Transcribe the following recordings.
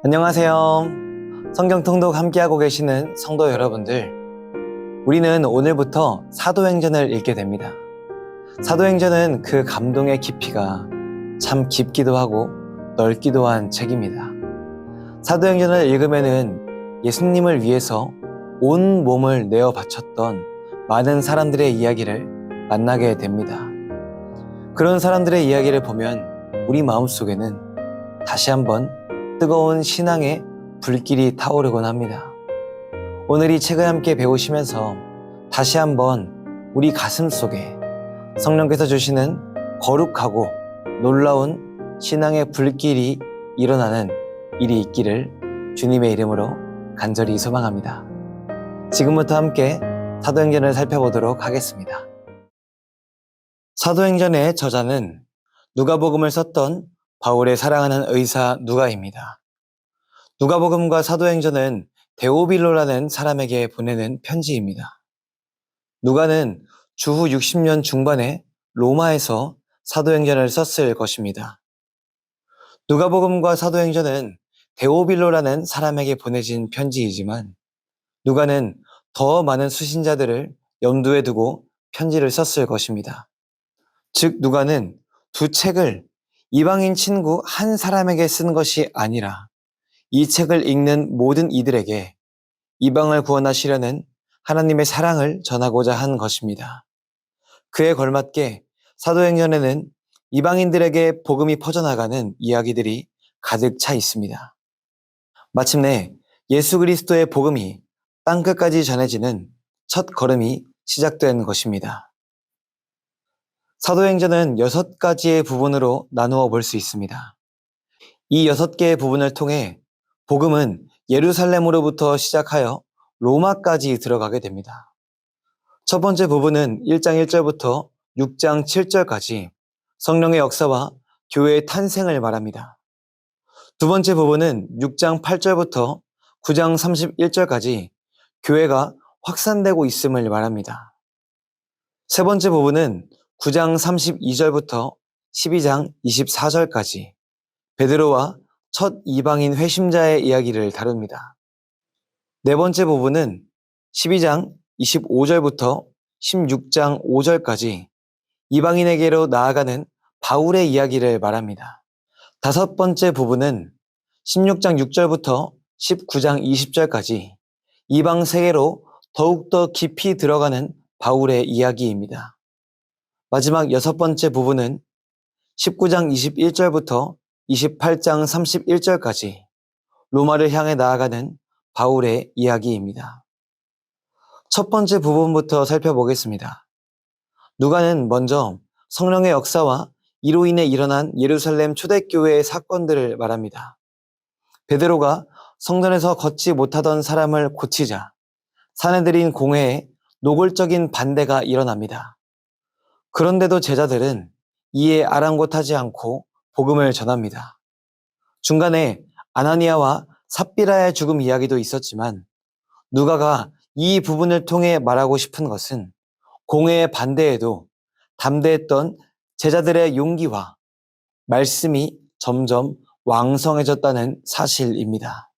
안녕하세요. 성경 통독 함께하고 계시는 성도 여러분들, 우리는 오늘부터 사도행전을 읽게 됩니다. 사도행전은 그 감동의 깊이가 참 깊기도 하고 넓기도 한 책입니다. 사도행전을 읽으면은 예수님을 위해서 온 몸을 내어 바쳤던 많은 사람들의 이야기를 만나게 됩니다. 그런 사람들의 이야기를 보면 우리 마음속에는 다시 한번 뜨거운 신앙의 불길이 타오르곤 합니다. 오늘 이 책을 함께 배우시면서 다시 한번 우리 가슴 속에 성령께서 주시는 거룩하고 놀라운 신앙의 불길이 일어나는 일이 있기를 주님의 이름으로 간절히 소망합니다. 지금부터 함께 사도행전을 살펴보도록 하겠습니다. 사도행전의 저자는 누가복음을 썼던 바울의 사랑하는 의사 누가입니다. 누가복음과 사도행전은 데오빌로라는 사람에게 보내는 편지입니다. 누가는 주후 60년 중반에 로마에서 사도행전을 썼을 것입니다. 누가복음과 사도행전은 데오빌로라는 사람에게 보내진 편지이지만 누가는 더 많은 수신자들을 염두에 두고 편지를 썼을 것입니다. 즉 누가는 두 책을 이방인 친구 한 사람에게 쓴 것이 아니라 이 책을 읽는 모든 이들에게 이방을 구원하시려는 하나님의 사랑을 전하고자 한 것입니다. 그에 걸맞게 사도행전에는 이방인들에게 복음이 퍼져나가는 이야기들이 가득 차 있습니다. 마침내 예수 그리스도의 복음이 땅끝까지 전해지는 첫 걸음이 시작된 것입니다. 사도행전은 6가지의 부분으로 나누어 볼 수 있습니다. 이 6개의 부분을 통해 복음은 예루살렘으로부터 시작하여 로마까지 들어가게 됩니다. 첫 번째 부분은 1장 1절부터 6장 7절까지 성령의 역사와 교회의 탄생을 말합니다. 두 번째 부분은 6장 8절부터 9장 31절까지 교회가 확산되고 있음을 말합니다. 세 번째 부분은 9장 32절부터 12장 24절까지 베드로와 첫 이방인 회심자의 이야기를 다룹니다. 네 번째 부분은 12장 25절부터 16장 5절까지 이방인에게로 나아가는 바울의 이야기를 말합니다. 다섯 번째 부분은 16장 6절부터 19장 20절까지 이방 세계로 더욱더 깊이 들어가는 바울의 이야기입니다. 마지막 여섯 번째 부분은 19장 21절부터 28장 31절까지 로마를 향해 나아가는 바울의 이야기입니다. 첫 번째 부분부터 살펴보겠습니다. 누가는 먼저 성령의 역사와 이로 인해 일어난 예루살렘 초대교회의 사건들을 말합니다. 베드로가 성전에서 걷지 못하던 사람을 고치자 사내들인 공회에 노골적인 반대가 일어납니다. 그런데도 제자들은 이에 아랑곳하지 않고 복음을 전합니다. 중간에 아나니아와 삽비라의 죽음 이야기도 있었지만 누가가 이 부분을 통해 말하고 싶은 것은 공회의 반대에도 담대했던 제자들의 용기와 말씀이 점점 왕성해졌다는 사실입니다.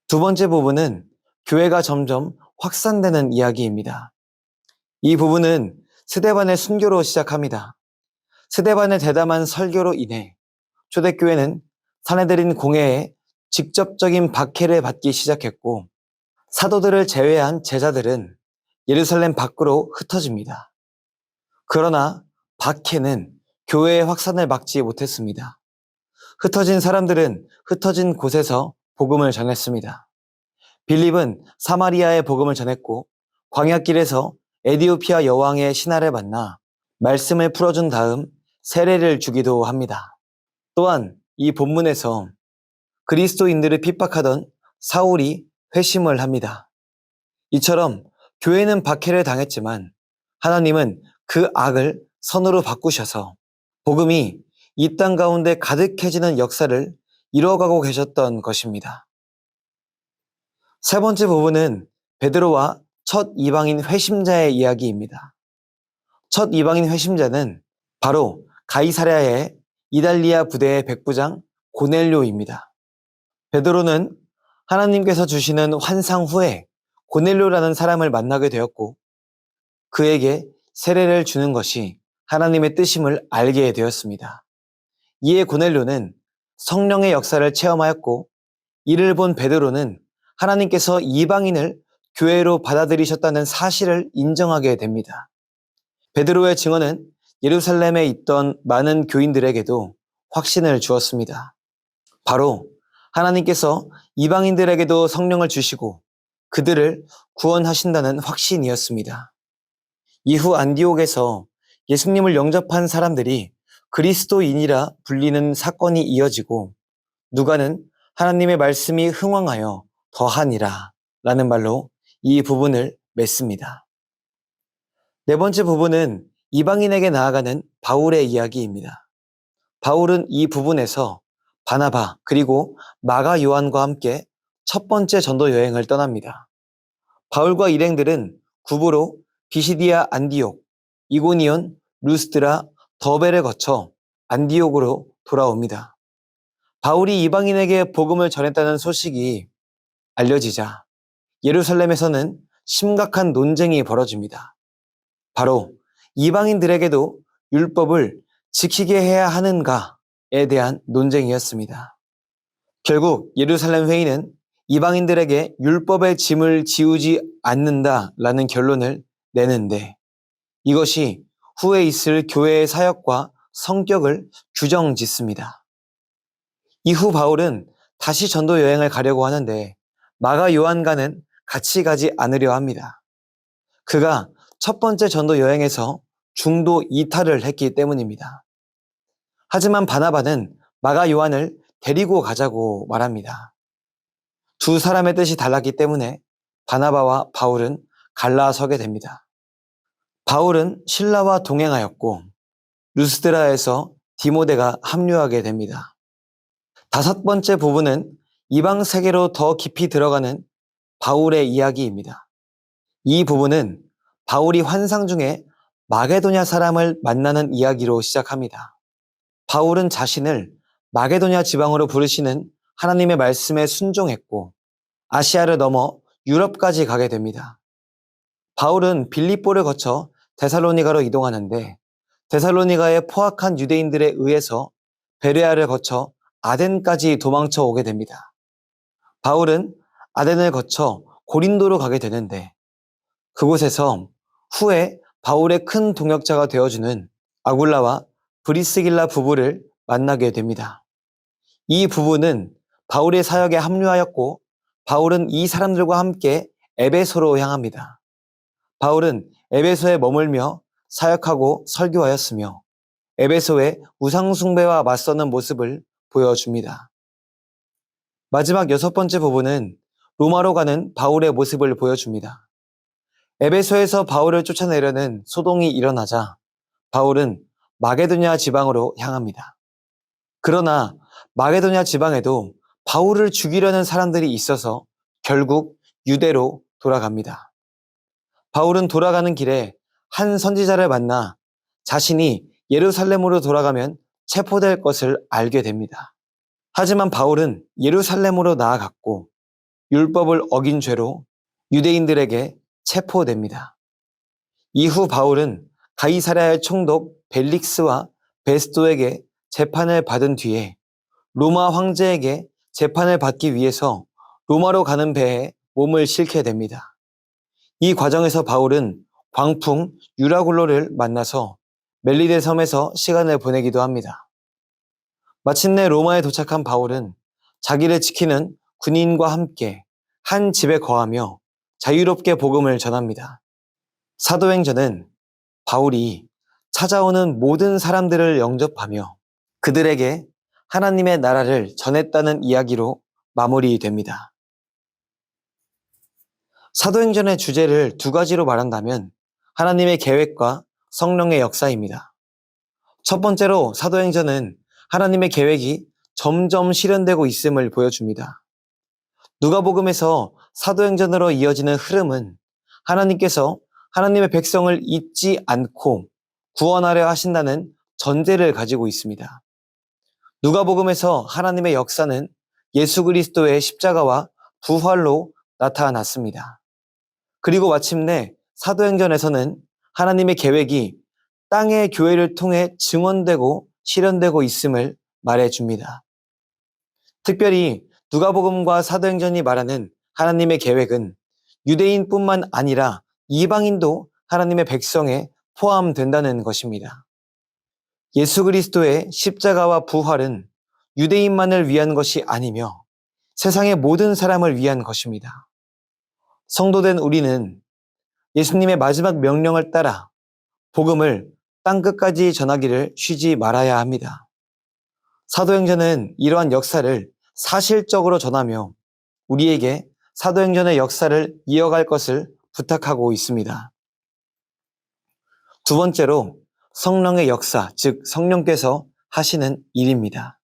두 번째 부분은 교회가 점점 확산되는 이야기입니다. 이 부분은 스데반의 순교로 시작합니다. 스데반의 대담한 설교로 인해 초대교회는 사내들인 공회에 직접적인 박해를 받기 시작했고 사도들을 제외한 제자들은 예루살렘 밖으로 흩어집니다. 그러나 박해는 교회의 확산을 막지 못했습니다. 흩어진 사람들은 흩어진 곳에서 복음을 전했습니다. 빌립은 사마리아에 복음을 전했고 광야길에서 에디오피아 여왕의 신하를 만나 말씀을 풀어준 다음 세례를 주기도 합니다. 또한 이 본문에서 그리스도인들을 핍박하던 사울이 회심을 합니다. 이처럼 교회는 박해를 당했지만 하나님은 그 악을 선으로 바꾸셔서 복음이 이 땅 가운데 가득해지는 역사를 이뤄가고 계셨던 것입니다. 세 번째 부분은 베드로와 첫 이방인 회심자의 이야기입니다. 첫 이방인 회심자는 바로 가이사랴의 이달리아 부대의 백부장 고넬료입니다. 베드로는 하나님께서 주시는 환상 후에 고넬료라는 사람을 만나게 되었고 그에게 세례를 주는 것이 하나님의 뜻임을 알게 되었습니다. 이에 고넬료는 성령의 역사를 체험하였고 이를 본 베드로는 하나님께서 이방인을 교회로 받아들이셨다는 사실을 인정하게 됩니다. 베드로의 증언은 예루살렘에 있던 많은 교인들에게도 확신을 주었습니다. 바로 하나님께서 이방인들에게도 성령을 주시고 그들을 구원하신다는 확신이었습니다. 이후 안디옥에서 예수님을 영접한 사람들이 그리스도인이라 불리는 사건이 이어지고 누가는 하나님의 말씀이 흥왕하여 더하니라 라는 말로 이 부분을 맺습니다. 네 번째 부분은 이방인에게 나아가는 바울의 이야기입니다. 바울은 이 부분에서 바나바 그리고 마가 요한과 함께 첫 번째 전도 여행을 떠납니다. 바울과 일행들은 구부로 비시디아 안디옥, 이고니온, 루스드라, 더베를 거쳐 안디옥으로 돌아옵니다. 바울이 이방인에게 복음을 전했다는 소식이 알려지자 예루살렘에서는 심각한 논쟁이 벌어집니다. 바로 이방인들에게도 율법을 지키게 해야 하는가에 대한 논쟁이었습니다. 결국 예루살렘 회의는 이방인들에게 율법의 짐을 지우지 않는다라는 결론을 내는데 이것이 후에 있을 교회의 사역과 성격을 규정짓습니다. 이후 바울은 다시 전도 여행을 가려고 하는데 마가 요한과는 같이 가지 않으려 합니다. 그가 첫 번째 전도 여행에서 중도 이탈을 했기 때문입니다. 하지만 바나바는 마가 요한을 데리고 가자고 말합니다. 두 사람의 뜻이 달랐기 때문에 바나바와 바울은 갈라서게 됩니다. 바울은 실라와 동행하였고 루스드라에서 디모데가 합류하게 됩니다. 다섯 번째 부분은 이방 세계로 더 깊이 들어가는 바울의 이야기입니다. 이 부분은 바울이 환상 중에 마게도냐 사람을 만나는 이야기로 시작합니다. 바울은 자신을 마게도냐 지방으로 부르시는 하나님의 말씀에 순종했고 아시아를 넘어 유럽까지 가게 됩니다. 바울은 빌립보를 거쳐 데살로니가로 이동하는데 데살로니가에 포악한 유대인들에 의해서 베레아를 거쳐 아덴까지 도망쳐 오게 됩니다. 바울은 아덴을 거쳐 고린도로 가게 되는데 그곳에서 후에 바울의 큰 동역자가 되어주는 아굴라와 브리스길라 부부를 만나게 됩니다. 이 부부는 바울의 사역에 합류하였고 바울은 이 사람들과 함께 에베소로 향합니다. 바울은 에베소에 머물며 사역하고 설교하였으며 에베소의 우상숭배와 맞서는 모습을 보여줍니다. 마지막 여섯 번째 부분은 로마로 가는 바울의 모습을 보여줍니다. 에베소에서 바울을 쫓아내려는 소동이 일어나자 바울은 마게도냐 지방으로 향합니다. 그러나 마게도냐 지방에도 바울을 죽이려는 사람들이 있어서 결국 유대로 돌아갑니다. 바울은 돌아가는 길에 한 선지자를 만나 자신이 예루살렘으로 돌아가면 체포될 것을 알게 됩니다. 하지만 바울은 예루살렘으로 나아갔고 율법을 어긴 죄로 유대인들에게 체포됩니다. 이후 바울은 가이사랴의 총독 벨릭스와 베스도에게 재판을 받은 뒤에 로마 황제에게 재판을 받기 위해서 로마로 가는 배에 몸을 싣게 됩니다. 이 과정에서 바울은 광풍 유라굴로를 만나서 멜리데 섬에서 시간을 보내기도 합니다. 마침내 로마에 도착한 바울은 자기를 지키는 군인과 함께 한 집에 거하며 자유롭게 복음을 전합니다. 사도행전은 바울이 찾아오는 모든 사람들을 영접하며 그들에게 하나님의 나라를 전했다는 이야기로 마무리됩니다. 사도행전의 주제를 두 가지로 말한다면 하나님의 계획과 성령의 역사입니다. 첫 번째로 사도행전은 하나님의 계획이 점점 실현되고 있음을 보여줍니다. 누가복음에서 사도행전으로 이어지는 흐름은 하나님께서 하나님의 백성을 잊지 않고 구원하려 하신다는 전제를 가지고 있습니다. 누가복음에서 하나님의 역사는 예수 그리스도의 십자가와 부활로 나타났습니다. 그리고 마침내 사도행전에서는 하나님의 계획이 땅의 교회를 통해 증언되고 실현되고 있음을 말해줍니다. 특별히 누가복음과 사도행전이 말하는 하나님의 계획은 유대인뿐만 아니라 이방인도 하나님의 백성에 포함된다는 것입니다. 예수 그리스도의 십자가와 부활은 유대인만을 위한 것이 아니며 세상의 모든 사람을 위한 것입니다. 성도된 우리는 예수님의 마지막 명령을 따라 복음을 땅끝까지 전하기를 쉬지 말아야 합니다. 사도행전은 이러한 역사를 사실적으로 전하며 우리에게 사도행전의 역사를 이어갈 것을 부탁하고 있습니다. 두 번째로 성령의 역사, 즉 성령께서 하시는 일입니다.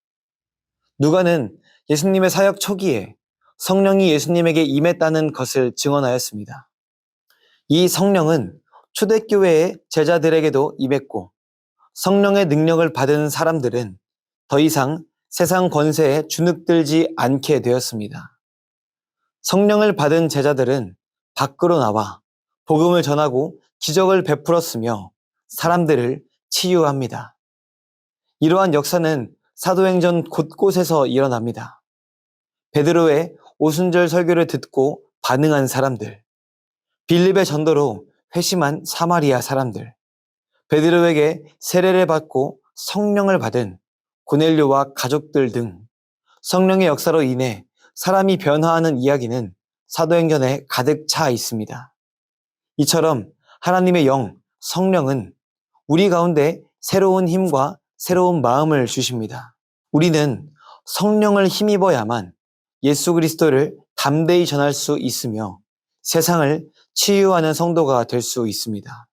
누가는 예수님의 사역 초기에 성령이 예수님에게 임했다는 것을 증언하였습니다. 이 성령은 초대교회의 제자들에게도 임했고 성령의 능력을 받은 사람들은 더 이상 세상 권세에 주눅들지 않게 되었습니다. 성령을 받은 제자들은 밖으로 나와 복음을 전하고 기적을 베풀었으며 사람들을 치유합니다. 이러한 역사는 사도행전 곳곳에서 일어납니다. 베드로의 오순절 설교를 듣고 반응한 사람들, 빌립의 전도로 회심한 사마리아 사람들, 베드로에게 세례를 받고 성령을 받은 고넬료와 가족들 등 성령의 역사로 인해 사람이 변화하는 이야기는 사도행전에 가득 차 있습니다. 이처럼 하나님의 영, 성령은 우리 가운데 새로운 힘과 새로운 마음을 주십니다. 우리는 성령을 힘입어야만 예수 그리스도를 담대히 전할 수 있으며 세상을 치유하는 성도가 될 수 있습니다.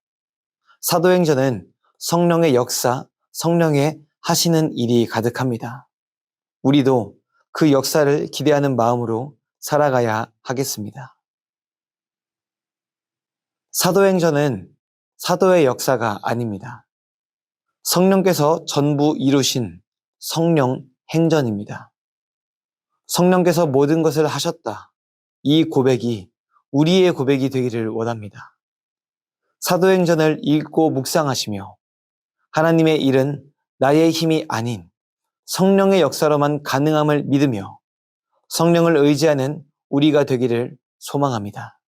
사도행전은 성령의 역사, 성령의 하시는 일이 가득합니다. 우리도 그 역사를 기대하는 마음으로 살아가야 하겠습니다. 사도행전은 사도의 역사가 아닙니다. 성령께서 전부 이루신 성령 행전입니다. 성령께서 모든 것을 하셨다. 이 고백이 우리의 고백이 되기를 원합니다. 사도행전을 읽고 묵상하시며 하나님의 일은 나의 힘이 아닌 성령의 역사로만 가능함을 믿으며 성령을 의지하는 우리가 되기를 소망합니다.